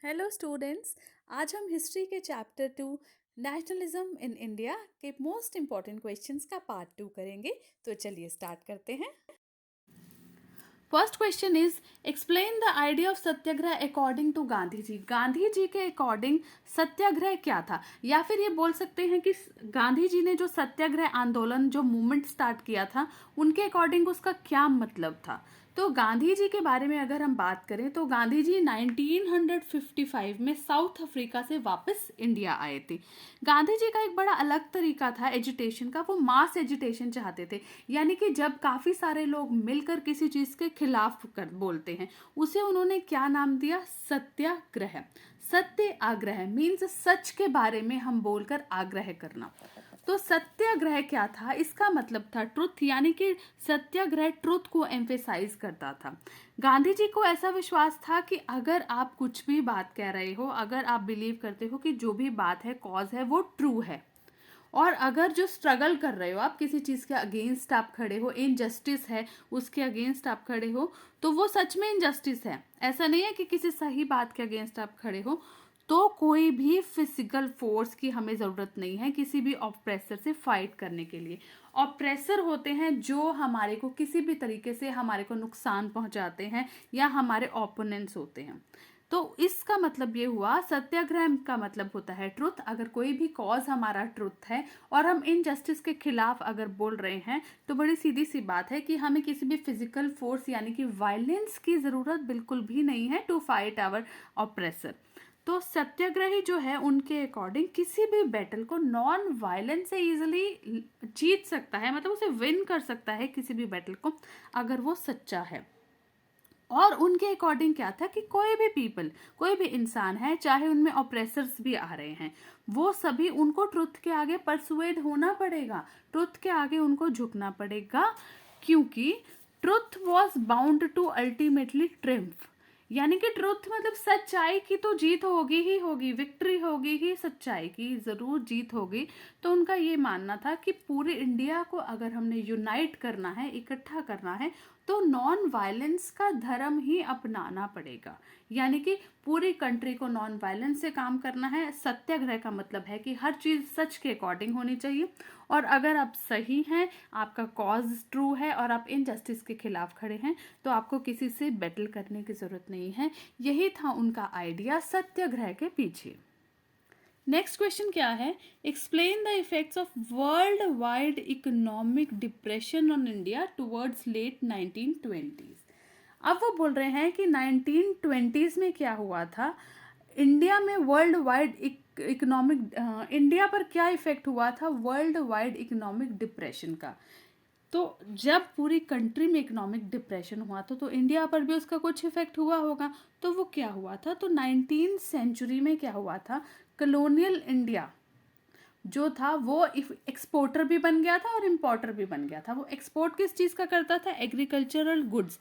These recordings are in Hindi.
Hello students. आज हम हिस्ट्री के चैप्टर 2 नेशनलिज्म इन इंडिया के मोस्ट इम्पॉर्टेंट क्वेश्चंस का पार्ट 2 करेंगे। तो चलिए स्टार्ट करते हैं। First question is explain the idea of satyagraha according to Gandhi ji. Gandhi ji के अकॉर्डिंग सत्याग्रह क्या था, या फिर ये बोल सकते हैं कि गांधी जी ने जो सत्याग्रह आंदोलन जो मूवमेंट स्टार्ट किया था उनके अकॉर्डिंग उसका क्या मतलब था। तो गांधी जी के बारे में अगर हम बात करें तो गांधी जी 1955 में साउथ अफ्रीका से वापस इंडिया आए थे। गांधी जी का एक बड़ा अलग तरीका था एजुटेशन का, वो मास एजुटेशन चाहते थे। यानी कि जब काफी सारे लोग मिलकर किसी चीज के खिलाफ बोलते हैं उसे उन्होंने क्या नाम दिया, सत्याग्रह। सत्य आग्रह मीन्स सच के बारे में हम बोलकर आग्रह करना। तो सत्याग्रह क्या था, इसका मतलब था ट्रुथ, यानी कि सत्याग्रह ट्रुथ को एम्फेसाइज करता था। गांधी जी को ऐसा विश्वास था कि अगर आप कुछ भी बात कह रहे हो, अगर आप बिलीव करते हो कि जो भी बात है कॉज है वो ट्रू है, और अगर जो स्ट्रगल कर रहे हो आप किसी चीज के अगेंस्ट आप खड़े हो, इनजस्टिस है उसके अगेंस्ट आप खड़े हो, तो वो सच में इनजस्टिस है। ऐसा नहीं है कि किसी सही बात के अगेंस्ट आप खड़े हो। तो कोई भी फिजिकल फोर्स की हमें जरूरत नहीं है किसी भी ऑप्रेसर से फाइट करने के लिए। ऑप्रेसर होते हैं जो हमारे को किसी भी तरीके से हमारे को नुकसान पहुंचाते हैं या हमारे ओपोनेंट्स होते हैं। तो इसका मतलब ये हुआ, सत्याग्रह का मतलब होता है ट्रुथ। अगर कोई भी कॉज हमारा ट्रुथ है और हम इनजस्टिस के खिलाफ अगर बोल रहे हैं तो बड़ी सीधी सी बात है कि हमें किसी भी फिजिकल फोर्स यानी कि वायलेंस की जरूरत बिल्कुल भी नहीं है टू फाइट आवर ऑप्रेसर। तो सत्याग्रही जो है उनके अकॉर्डिंग किसी भी बैटल को नॉन वायलेंस से इजिली जीत सकता है, मतलब उसे विन कर सकता है किसी भी बैटल को अगर वो सच्चा है। और उनके अकॉर्डिंग क्या था कि कोई भी पीपल, कोई भी इंसान है, चाहे उनमें ऑप्रेसर्स भी आ रहे हैं, वो सभी उनको ट्रुथ के आगे परसुएड होना पड़ेगा, ट्रुथ के आगे उनको झुकना पड़ेगा, क्योंकि truth was bound to ultimately triumph. यानी कि ट्रुथ मतलब सच्चाई की तो जीत होगी ही होगी, विक्ट्री होगी ही, सच्चाई की जरूर जीत होगी। तो उनका ये मानना था कि पूरे इंडिया को अगर हमने यूनाइट करना है, इकट्ठा करना है, तो नॉन वायलेंस का धर्म ही अपनाना पड़ेगा। यानी कि पूरी कंट्री को नॉन वायलेंस से काम करना है। सत्याग्रह का मतलब है कि हर चीज सच के अकॉर्डिंग होनी चाहिए, और अगर आप सही हैं, आपका कॉज ट्रू है और आप इनजस्टिस के खिलाफ खड़े हैं, तो आपको किसी से बैटल करने की जरूरत नहीं है। यही था उनका आइडिया सत्याग्रह के पीछे। नेक्स्ट क्वेश्चन क्या है, explain the effects of world wide economic depression on India towards late 1920s। अब वो बोल रहे हैं कि 1920s में क्या हुआ था, इंडिया में वर्ल्ड वाइड इकोनॉमिक, इंडिया पर क्या इफेक्ट हुआ था वर्ल्ड वाइड इकोनॉमिक डिप्रेशन का। तो जब पूरी कंट्री में इकोनॉमिक डिप्रेशन हुआ तो इंडिया पर भी उसका कुछ इफेक्ट हुआ होगा। तो वो क्या हुआ था, तो 19th सेंचुरी में क्या हुआ था, कॉलोनियल इंडिया जो था वो एक्सपोर्टर भी बन गया था और इम्पोर्टर भी बन गया था। वो एक्सपोर्ट किस चीज़ का करता था, एग्रीकल्चरल गुड्स,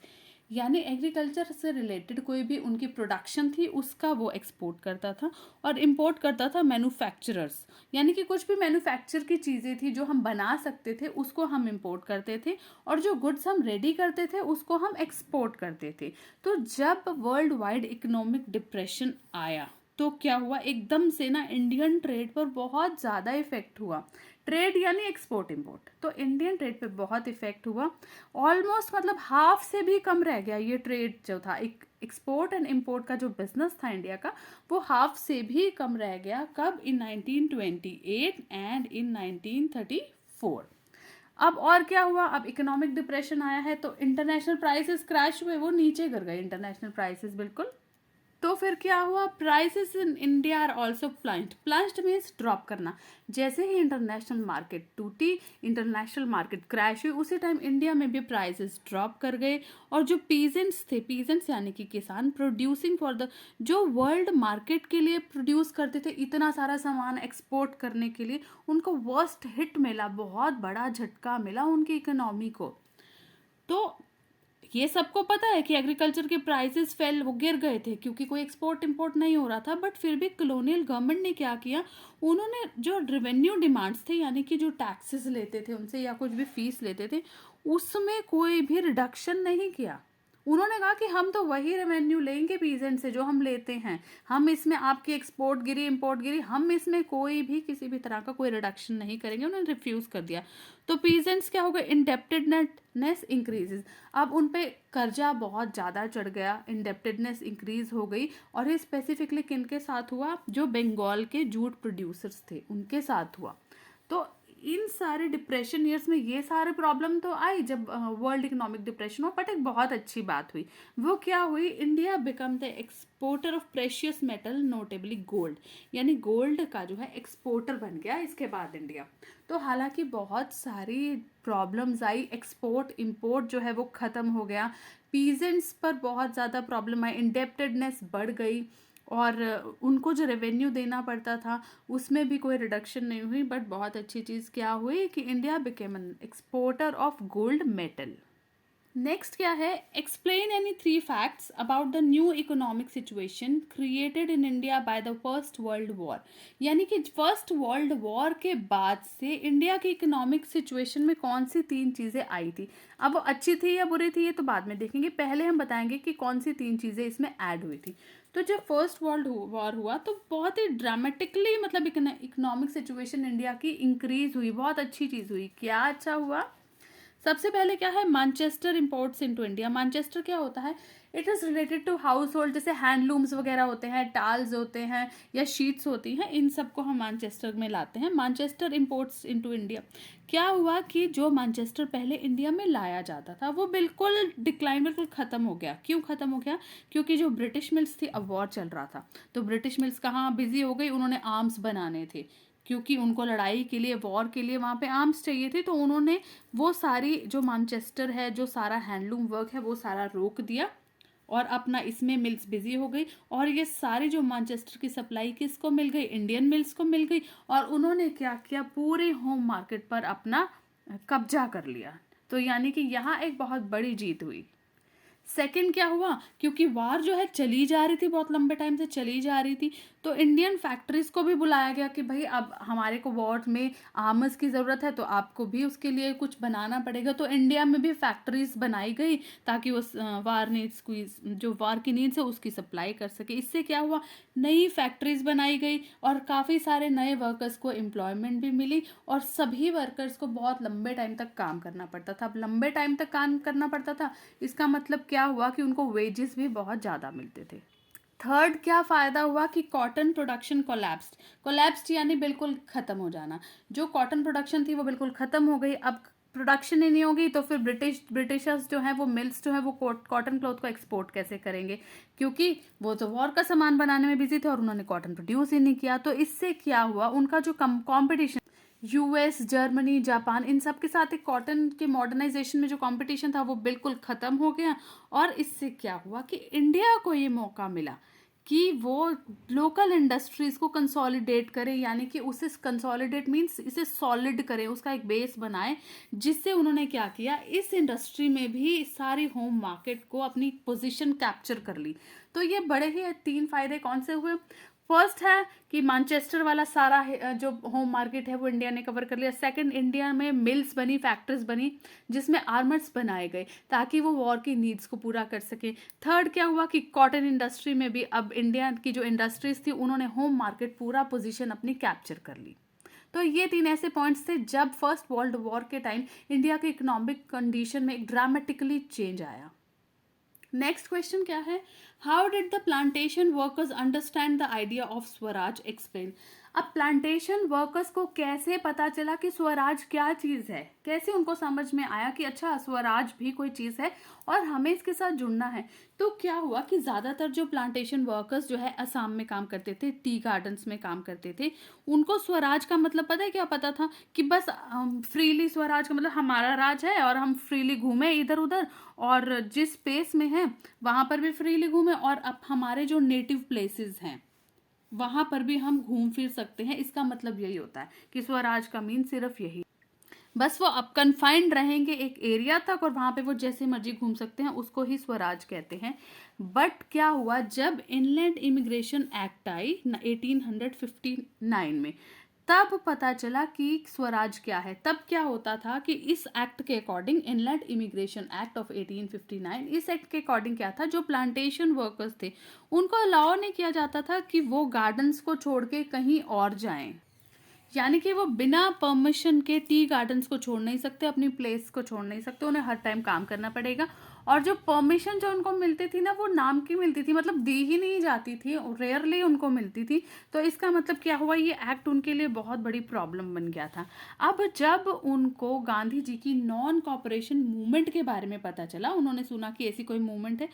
यानी एग्रीकल्चर से रिलेटेड कोई भी उनकी प्रोडक्शन थी उसका वो एक्सपोर्ट करता था, और इम्पोर्ट करता था मैन्युफैक्चरर्स, यानी कि कुछ भी मैन्युफैक्चर की चीज़ें थी जो हम बना सकते थे उसको हम इम्पोर्ट करते थे, और जो गुड्स हम रेडी करते थे उसको हम एक्सपोर्ट करते थे। तो जब वर्ल्ड वाइड इकोनॉमिक डिप्रेशन आया तो क्या हुआ, एकदम से ना इंडियन ट्रेड पर बहुत ज़्यादा इफेक्ट हुआ। ट्रेड यानी एक्सपोर्ट इंपोर्ट, तो इंडियन ट्रेड पे बहुत इफेक्ट हुआ। ऑलमोस्ट मतलब हाफ से भी कम रह गया ये ट्रेड जो था, एक्सपोर्ट एंड इंपोर्ट का जो बिजनेस था इंडिया का, वो हाफ से भी कम रह गया। कब, इन 1928 एंड इन 1934। अब और क्या हुआ, अब इकोनॉमिक डिप्रेशन आया है तो इंटरनेशनल प्राइसेस क्रैश हुए, वो नीचे गिर गए इंटरनेशनल प्राइसेस बिल्कुल। तो फिर क्या हुआ, prices in India are also plunged. Plunged means drop करना। जैसे ही इंटरनेशनल मार्केट टूटी, इंटरनेशनल मार्केट क्रैश हुई, उसी टाइम इंडिया में भी प्राइसेस ड्रॉप कर गए। और जो पीजेंट्स थे, पीजेंट्स यानी कि किसान, प्रोड्यूसिंग फॉर द, जो वर्ल्ड मार्केट के लिए प्रोड्यूस करते थे इतना सारा सामान एक्सपोर्ट करने के लिए, उनको वर्स्ट हिट मिला, बहुत बड़ा झटका मिला उनकी इकोनॉमी को। तो ये सबको पता है कि एग्रीकल्चर के प्राइसेस फेल, वो गिर गए थे क्योंकि कोई एक्सपोर्ट इंपोर्ट नहीं हो रहा था। बट फिर भी कॉलोनियल गवर्नमेंट ने क्या किया, उन्होंने जो रेवेन्यू डिमांड्स थे, यानी कि जो टैक्सेस लेते थे उनसे या कुछ भी फीस लेते थे, उसमें कोई भी रिडक्शन नहीं किया, उन्होंने कहा कि हम तो वही रेवेन्यू लेंगे पीजेंट से जो हम लेते हैं, हम इसमें आपकी एक्सपोर्ट गिरी इंपोर्ट गिरी, हम इसमें कोई भी किसी भी तरह का कोई रिडक्शन नहीं करेंगे। उन्होंने रिफ्यूज कर दिया। तो पीजेंट्स क्या हो गए, इंडेप्टेडनेस इंक्रीजेज, अब उन पे कर्जा बहुत ज़्यादा चढ़ गया, इंडेप्टेडनेस इंक्रीज हो गई। और ये स्पेसिफिकली किन के साथ हुआ, जो बंगाल के जूट प्रोड्यूसर्स थे उनके साथ हुआ। तो इन सारे डिप्रेशन ईयर्स में ये सारे प्रॉब्लम तो आई जब वर्ल्ड इकोनॉमिक डिप्रेशन हो, बट एक बहुत अच्छी बात हुई। वो क्या हुई, India become the exporter of precious metal notably gold, यानी गोल्ड का जो है एक्सपोर्टर बन गया इसके बाद इंडिया। तो हालांकि बहुत सारी प्रॉब्लम्स आई, एक्सपोर्ट इंपोर्ट जो है वो ख़त्म हो गया, पीजेंट्स पर बहुत ज़्यादा प्रॉब्लम आई, इंडेप्टेडनेस बढ़ गई, और उनको जो रेवेन्यू देना पड़ता था उसमें भी कोई रिडक्शन नहीं हुई। बट बहुत अच्छी चीज़ क्या हुई कि India became an exporter of gold metal. Next क्या है, explain any 3 facts about the new economic situation created in India by the first world war, यानी कि फर्स्ट वर्ल्ड वॉर के बाद से इंडिया की इकोनॉमिक सिचुएशन में कौन सी 3 चीज़ें आई थी। अब वो अच्छी थी या बुरी थी ये तो बाद में देखेंगे, पहले हम बताएंगे कि कौन सी 3 चीज़ें इसमें ऐड हुई थी। तो जब फर्स्ट वर्ल्ड वॉर हुआ तो बहुत ही ड्रामेटिकली मतलब इकोनॉमिक सिचुएशन इंडिया की इंक्रीज हुई, बहुत अच्छी चीज़ हुई। क्या अच्छा हुआ, सबसे पहले क्या है, Manchester imports into India. Manchester क्या होता है, it is related to household, जैसे हैंडलूम्स वगैरह होते हैं, टाल्स होते हैं या शीट्स होती हैं, इन सबको हम मैनचेस्टर में लाते हैं। Manchester imports into India. क्या हुआ कि जो मैनचेस्टर पहले इंडिया में लाया जाता था वो बिल्कुल डिक्लाइन, बिल्कुल ख़त्म हो गया। क्यों ख़त्म हो गया, क्योंकि जो ब्रिटिश मिल्स थी, अब वॉर चल रहा था तो ब्रिटिश मिल्स कहाँ बिजी हो गई, उन्होंने आर्म्स बनाने थे, क्योंकि उनको लड़ाई के लिए, वॉर के लिए वहाँ पे आर्म्स चाहिए थे। तो उन्होंने वो सारी जो मैनचेस्टर है, जो सारा हैंडलूम वर्क है वो सारा रोक दिया और अपना इसमें मिल्स बिजी हो गई। और ये सारी जो मैनचेस्टर की सप्लाई किसको मिल गई, इंडियन मिल्स को मिल गई। और उन्होंने क्या किया, पूरे होम मार्केट पर अपना कब्जा कर लिया। तो यानी कि यहाँ एक बहुत बड़ी जीत हुई। सेकंड क्या हुआ, क्योंकि वार जो है चली जा रही थी, बहुत लंबे टाइम से चली जा रही थी, तो इंडियन फैक्ट्रीज को भी बुलाया गया कि भाई अब हमारे को वॉर में आर्मर्स की ज़रूरत है तो आपको भी उसके लिए कुछ बनाना पड़ेगा। तो इंडिया में भी फैक्ट्रीज बनाई गई ताकि वो वार नीड्स की, जो वार की नीड्स है उसकी सप्लाई कर सके। इससे क्या हुआ, नई फैक्ट्रीज बनाई गई और काफ़ी सारे नए वर्कर्स को एम्प्लॉयमेंट भी मिली। और सभी वर्कर्स को बहुत लंबे टाइम तक काम करना पड़ता था। अब लंबे टाइम तक काम करना पड़ता था, इसका मतलब क्या हुआ कि उनको वेजेस भी बहुत ज़्यादा मिलते थे। थर्ड क्या फ़ायदा हुआ कि कॉटन प्रोडक्शन कोलैप्स्ड यानी बिल्कुल ख़त्म हो जाना। जो कॉटन प्रोडक्शन थी वो बिल्कुल ख़त्म हो गई। अब प्रोडक्शन ही नहीं होगी तो फिर ब्रिटिशर्स जो हैं, वो मिल्स जो हैं, वो कॉटन क्लॉथ को एक्सपोर्ट कैसे करेंगे, क्योंकि वो तो वॉर का सामान बनाने में बिजी थे और उन्होंने कॉटन प्रोड्यूस ही नहीं किया। तो इससे क्या हुआ, उनका जो कॉम्पिटिशन यूएस, जर्मनी, जापान, इन सब के साथ एक कॉटन के मॉडर्नाइजेशन में जो कंपटीशन था वो बिल्कुल ख़त्म हो गया। और इससे क्या हुआ कि इंडिया को ये मौका मिला कि वो लोकल इंडस्ट्रीज को कंसोलिडेट करे, यानी कि उसे कंसोलिडेट मीन्स इसे सॉलिड करें, उसका एक बेस बनाए। जिससे उन्होंने क्या किया, इस इंडस्ट्री में भी सारी होम मार्केट को अपनी पोजीशन कैप्चर कर ली। तो ये बड़े ही 3 फायदे कौन से हुए। फर्स्ट है कि मैनचेस्टर वाला सारा जो होम मार्केट है वो इंडिया ने कवर कर लिया। सेकंड, इंडिया में मिल्स बनी, फैक्ट्रीज बनी जिसमें आर्मर्स बनाए गए ताकि वो वॉर की नीड्स को पूरा कर सके। थर्ड क्या हुआ कि कॉटन इंडस्ट्री में भी अब इंडिया की जो इंडस्ट्रीज थी उन्होंने होम मार्केट पूरा पोजीशन अपनी कैप्चर कर ली। तो ये 3 ऐसे पॉइंट्स थे जब फर्स्ट वर्ल्ड वॉर के टाइम इंडिया के इकोनॉमिक कंडीशन में एक ड्रामेटिकली चेंज आया। नेक्स्ट क्वेश्चन क्या है, how did the plantation workers understand the idea of Swaraj, explain. अब प्लांटेशन वर्कर्स को कैसे पता चला कि स्वराज क्या चीज़ है, कैसे उनको समझ में आया कि अच्छा स्वराज भी कोई चीज़ है और हमें इसके साथ जुड़ना है। तो क्या हुआ कि ज़्यादातर जो प्लांटेशन वर्कर्स जो है असम में काम करते थे, टी गार्डन्स में काम करते थे, उनको स्वराज का मतलब पता है क्या पता था, कि बस फ्रीली, स्वराज का मतलब हमारा राज है और हम फ्रीली घूमें इधर उधर और जिस स्पेस में है वहाँ पर भी फ्रीली घूमें, और अब हमारे जो नेटिव प्लेसेस हैं वहाँ पर भी हम घूम फिर सकते हैं। इसका मतलब यही होता है कि स्वराज का मीन सिर्फ यही, बस वो अब कन्फाइंड रहेंगे एक एरिया तक और वहाँ पे वो जैसे मर्जी घूम सकते हैं, उसको ही स्वराज कहते हैं। बट क्या हुआ, जब इनलैंड इमिग्रेशन एक्ट आई 1859 में, तब पता चला कि स्वराज क्या है। तब क्या होता था कि इस एक्ट के according, inland immigration act of 1859, इस एक्ट के अकॉर्डिंग क्या था, जो प्लांटेशन वर्कर्स थे उनको अलाउ नहीं किया जाता था कि वो गार्डन्स को छोड़ के कहीं और जाएं। यानी कि वो बिना परमिशन के टी गार्डन्स को छोड़ नहीं सकते, अपनी प्लेस को छोड़ नहीं सकते, उन्हें हर टाइम काम करना पड़ेगा। और जो परमिशन जो उनको मिलती थी ना, वो नाम की मिलती थी, मतलब दी ही नहीं जाती थी, रेयरली उनको मिलती थी। तो इसका मतलब क्या हुआ, ये एक्ट उनके लिए बहुत बड़ी प्रॉब्लम बन गया था। अब जब उनको गांधी जी की नॉन कॉपरेशन मूवमेंट के बारे में पता चला, उन्होंने सुना कि ऐसी कोई मूवमेंट है,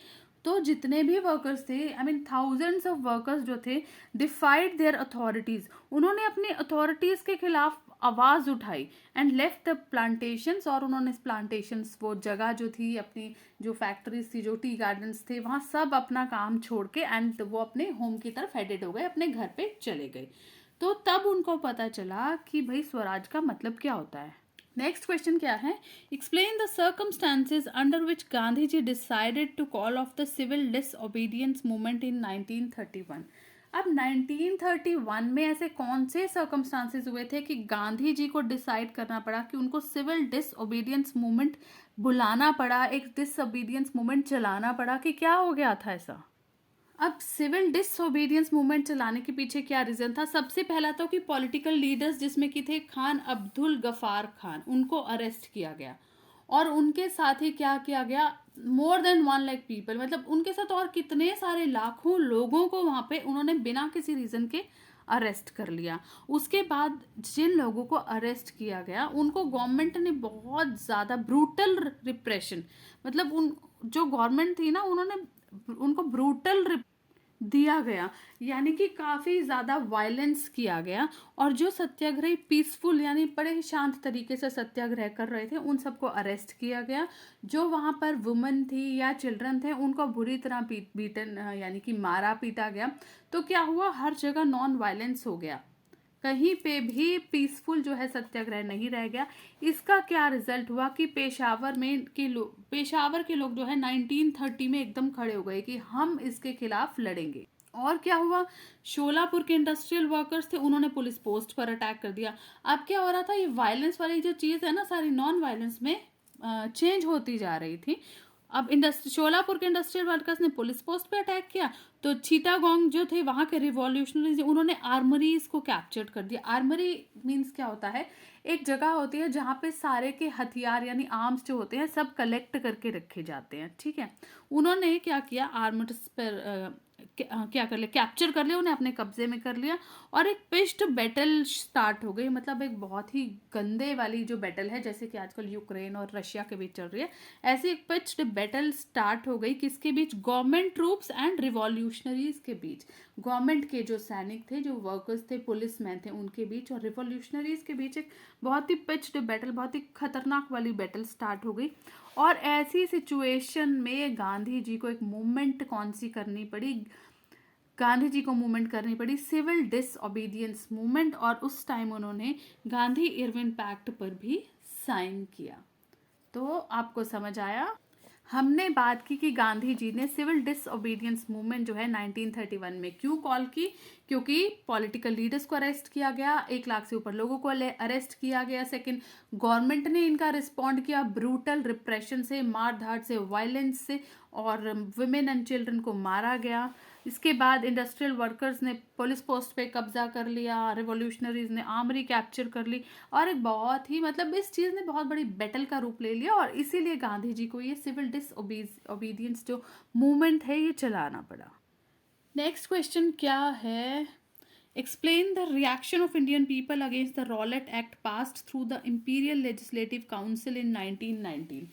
तो जितने भी वर्कर्स थे, I mean thousands of workers जो थे, डिफाइड देयर अथॉरिटीज, उन्होंने अपनी अथॉरिटीज के खिलाफ आवाज उठाई एंड लेफ्ट द प्लांटेशंस। और उन्होंने प्लांटेशंस, वो जगह जो थी, अपनी जो फैक्ट्रीज थी, जो टी गार्डन्स थे, वहाँ सब अपना काम छोड़ के एंड वो अपने होम की तरफ हेडेड हो गए, अपने घर पे चले गए। तो तब उनको पता चला कि भाई स्वराज का मतलब क्या होता है। नेक्स्ट क्वेश्चन क्या है, explain the circumstances under which Gandhi ji decided to call off the civil disobedience movement in 1931। अब 1931 में ऐसे कौन से सर्कमस्टांसेस हुए थे कि गांधी जी को डिसाइड करना पड़ा कि उनको सिविल डिसओबीडियंस मूवमेंट बुलाना पड़ा, एक डिसओबीडियंस मूवमेंट चलाना पड़ा, कि क्या हो गया था ऐसा। अब सिविल डिसओबीडियंस मूवमेंट चलाने के पीछे क्या रीजन था, सबसे पहला तो कि पॉलिटिकल लीडर्स जिसमें कि थे खान अब्दुल गफार खान, उनको अरेस्ट किया गया। और उनके साथ ही क्या किया गया, मोर देन 1 लाख पीपल, मतलब उनके साथ और कितने सारे लाखों लोगों को वहां पे उन्होंने बिना किसी रीजन के अरेस्ट कर लिया। उसके बाद जिन लोगों को अरेस्ट किया गया उनको गवर्नमेंट ने बहुत ज़्यादा ब्रूटल रिप्रेशन, मतलब उन जो गवर्नमेंट थी ना, उन्होंने उनको ब्रूटल दिया गया, यानी कि काफ़ी ज़्यादा वायलेंस किया गया। और जो सत्याग्रही पीसफुल यानी बड़े ही शांत तरीके से सत्याग्रह कर रहे थे, उन सबको अरेस्ट किया गया। जो वहाँ पर वुमेन थी या चिल्ड्रन थे, उनको बुरी तरह बीटन यानी कि मारा पीटा गया। तो क्या हुआ, हर जगह नॉन वायलेंस हो गया, कहीं पे भी पीसफुल जो है सत्याग्रह नहीं रह गया। इसका क्या रिजल्ट हुआ कि पेशावर के लोग जो है 1930 में एकदम खड़े हो गए कि हम इसके खिलाफ लड़ेंगे। और क्या हुआ, शोलापुर के इंडस्ट्रियल वर्कर्स थे, उन्होंने पुलिस पोस्ट पर अटैक कर दिया। अब क्या हो रहा था, ये वायलेंस वाली जो चीज़ है ना, सारी नॉन वायलेंस में चेंज होती जा रही थी। अब शोलापुर के इंडस्ट्रियल वर्कर्स ने पुलिस पोस्ट पे अटैक किया, तो चीटागोंग जो थे वहाँ के रिवॉल्यूशनरीज, उन्होंने आर्मरीज को कैप्चर कर दिया। आर्मरी मीन्स क्या होता है, एक जगह होती है जहाँ पे सारे के हथियार यानी आर्म्स जो होते हैं सब कलेक्ट करके रखे जाते हैं, ठीक है। उन्होंने क्या किया, आर्मर्स पर क्या कर लिया, कैप्चर कर लिया, उन्हें अपने कब्जे में कर लिया। और एक पिच्ड बैटल स्टार्ट हो गई, मतलब एक बहुत ही गंदे वाली जो बैटल है, जैसे कि आजकल यूक्रेन और रशिया के बीच चल रही है, ऐसी एक पिच्ड बैटल स्टार्ट हो गई। किसके बीच, गवर्नमेंट ट्रूप्स एंड रिवॉल्यूशनरीज के बीच। गवर्नमेंट के जो सैनिक थे, जो वर्कर्स थे, पुलिसमैन थे, उनके बीच, और रिवॉल्यूशनरीज के बीच एक बहुत ही पिच्ड बैटल, बहुत ही खतरनाक वाली बैटल स्टार्ट हो गई। और ऐसी सिचुएशन में गांधी जी को एक मूवमेंट कौन सी करनी पड़ी, गांधी जी को मूवमेंट करनी पड़ी सिविल डिसओबीडियंस मूवमेंट। और उस टाइम उन्होंने गांधी इरविन पैक्ट पर भी साइन किया। तो आपको समझ आया, हमने बात की कि गांधी जी ने सिविल डिसओबीडियंस मूवमेंट जो है 1931 में क्यों कॉल की, क्योंकि पॉलिटिकल लीडर्स को अरेस्ट किया गया, 1 लाख से ऊपर लोगों को अरेस्ट किया गया। सेकंड, गवर्नमेंट ने इनका रिस्पॉन्ड किया ब्रूटल रिप्रेशन से, मार धाड़ से, वायलेंस से, और वुमेन एंड चिल्ड्रन को मारा गया। इसके बाद इंडस्ट्रियल वर्कर्स ने पुलिस पोस्ट पे कब्जा कर लिया, रिवॉल्यूशनरीज ने आर्मरी कैप्चर कर ली, और एक बहुत ही, मतलब इस चीज़ ने बहुत बड़ी बैटल का रूप ले लिया। और इसीलिए गांधी जी को ये सिविल डिसओबीडियंस जो मूवमेंट है ये चलाना पड़ा। नेक्स्ट क्वेश्चन क्या है, explain the reaction of Indian people against the Rowlatt Act passed through the Imperial Legislative Council in 1919।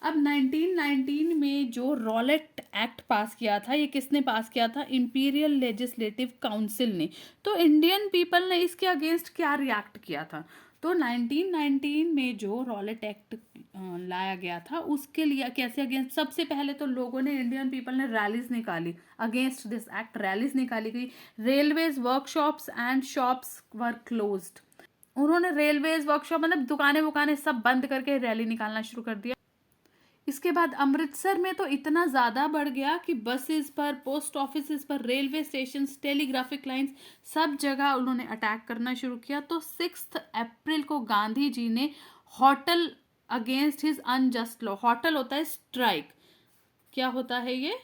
अब 1919 में जो रॉलेट एक्ट पास किया था, ये किसने पास किया था, इंपीरियल लेजिस्लेटिव काउंसिल ने। तो इंडियन पीपल ने इसके अगेंस्ट क्या रिएक्ट किया था, तो 1919 में जो रॉलेट एक्ट लाया गया था उसके लिए कैसे अगेंस्ट, सबसे पहले तो लोगों ने, इंडियन पीपल ने रैलीज निकाली अगेंस्ट दिस एक्ट, रैलीज निकाली गई। Railways, workshops and shops were closed. उन्होंने रेलवेज, वर्कशॉप, मतलब दुकानें वुकानें सब बंद करके रैली निकालना शुरू कर दिया। इसके बाद अमृतसर में तो इतना ज़्यादा बढ़ गया कि बसेस पर, पोस्ट ऑफिस पर, रेलवे स्टेशन, टेलीग्राफिक लाइंस, सब जगह उन्होंने अटैक करना शुरू किया। तो 6 अप्रैल को गांधी जी ने hotel against his unjust law, hotel होता है स्ट्राइक, क्या होता है ये,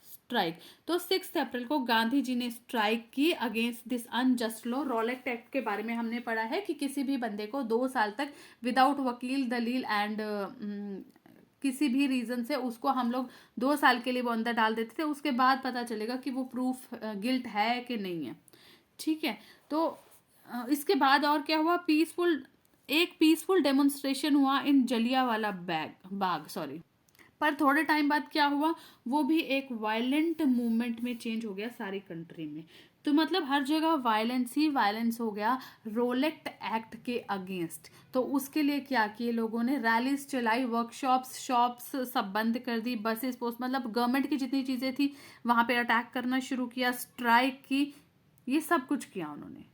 स्ट्राइक। तो 6 अप्रैल को गांधी जी ने स्ट्राइक की against this unjust law. Rowlatt act के बारे में हमने पढ़ा है कि किसी भी बंदे को 2 साल तक विदाउट वकील दलील एंड किसी भी रीजन से उसको हम लोग 2 साल के लिए वो अंदर डाल देते थे, उसके बाद पता चलेगा कि वो प्रूफ गिल्ट है कि नहीं है, ठीक है। तो इसके बाद और क्या हुआ, एक पीसफुल डेमोन्स्ट्रेशन हुआ इन जलियांवाला बाग, सॉरी, पर थोड़े टाइम बाद क्या हुआ, वो भी एक वायलेंट मूवमेंट में चेंज हो गया सारी कंट्री में। तो मतलब हर जगह वायलेंस ही वायलेंस हो गया रोलेट एक्ट के अगेंस्ट। तो उसके लिए क्या किए लोगों ने, रैलीज चलाई, वर्कशॉप्स, शॉप्स सब बंद कर दी, बसेस, पोस्ट, मतलब गवर्नमेंट की जितनी चीज़ें थी वहाँ पे अटैक करना शुरू किया, स्ट्राइक की, ये सब कुछ किया उन्होंने।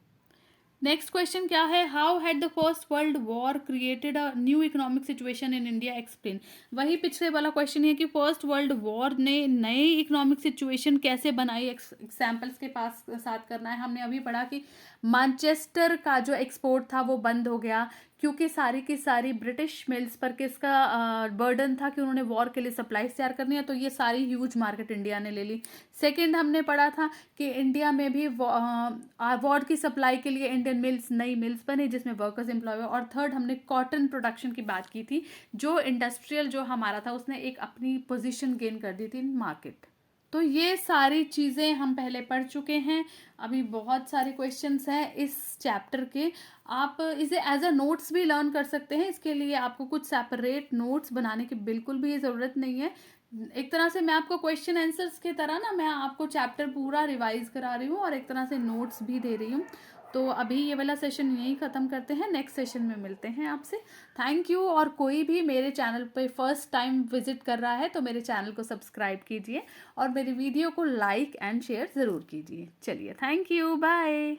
नेक्स्ट क्वेश्चन क्या है, how had the first world war created a new economic situation in India, explain. वही पिछले वाला क्वेश्चन है कि फर्स्ट वर्ल्ड वॉर ने नई इकोनॉमिक सिचुएशन कैसे बनाई, एग्जाम्पल्स के पास साथ करना है। हमने अभी पढ़ा कि मैनचेस्टर का जो एक्सपोर्ट था वो बंद हो गया, क्योंकि सारी की सारी ब्रिटिश मिल्स पर किसका बर्डन था कि उन्होंने वॉर के लिए सप्लाईज तैयार करनी है, तो ये सारी ह्यूज मार्केट इंडिया ने ले ली। सेकंड हमने पढ़ा था कि इंडिया में भी वॉर की सप्लाई के लिए इंडियन मिल्स, नई मिल्स बनी जिसमें वर्कर्स एम्प्लॉय हुए। और थर्ड हमने कॉटन प्रोडक्शन की बात की थी, जो इंडस्ट्रियल जो हमारा था उसने एक अपनी पोजीशन गेन कर दी थी इन मार्केट। तो ये सारी चीज़ें हम पहले पढ़ चुके हैं, अभी बहुत सारे क्वेश्चंस हैं इस चैप्टर के। आप इसे एज अ नोट्स भी लर्न कर सकते हैं, इसके लिए आपको कुछ सेपरेट नोट्स बनाने की बिल्कुल भी ज़रूरत नहीं है। एक तरह से मैं आपको क्वेश्चन आंसर्स की तरह ना, मैं आपको चैप्टर पूरा रिवाइज करा रही हूँ और एक तरह से नोट्स भी दे रही हूँ। तो अभी ये वाला सेशन यहीं ख़त्म करते हैं, नेक्स्ट सेशन में मिलते हैं आपसे। Thank you. और कोई भी मेरे चैनल पे फर्स्ट टाइम विजिट कर रहा है तो मेरे चैनल को सब्सक्राइब कीजिए और मेरी वीडियो को लाइक एंड शेयर ज़रूर कीजिए। चलिए, थैंक यू, बाय।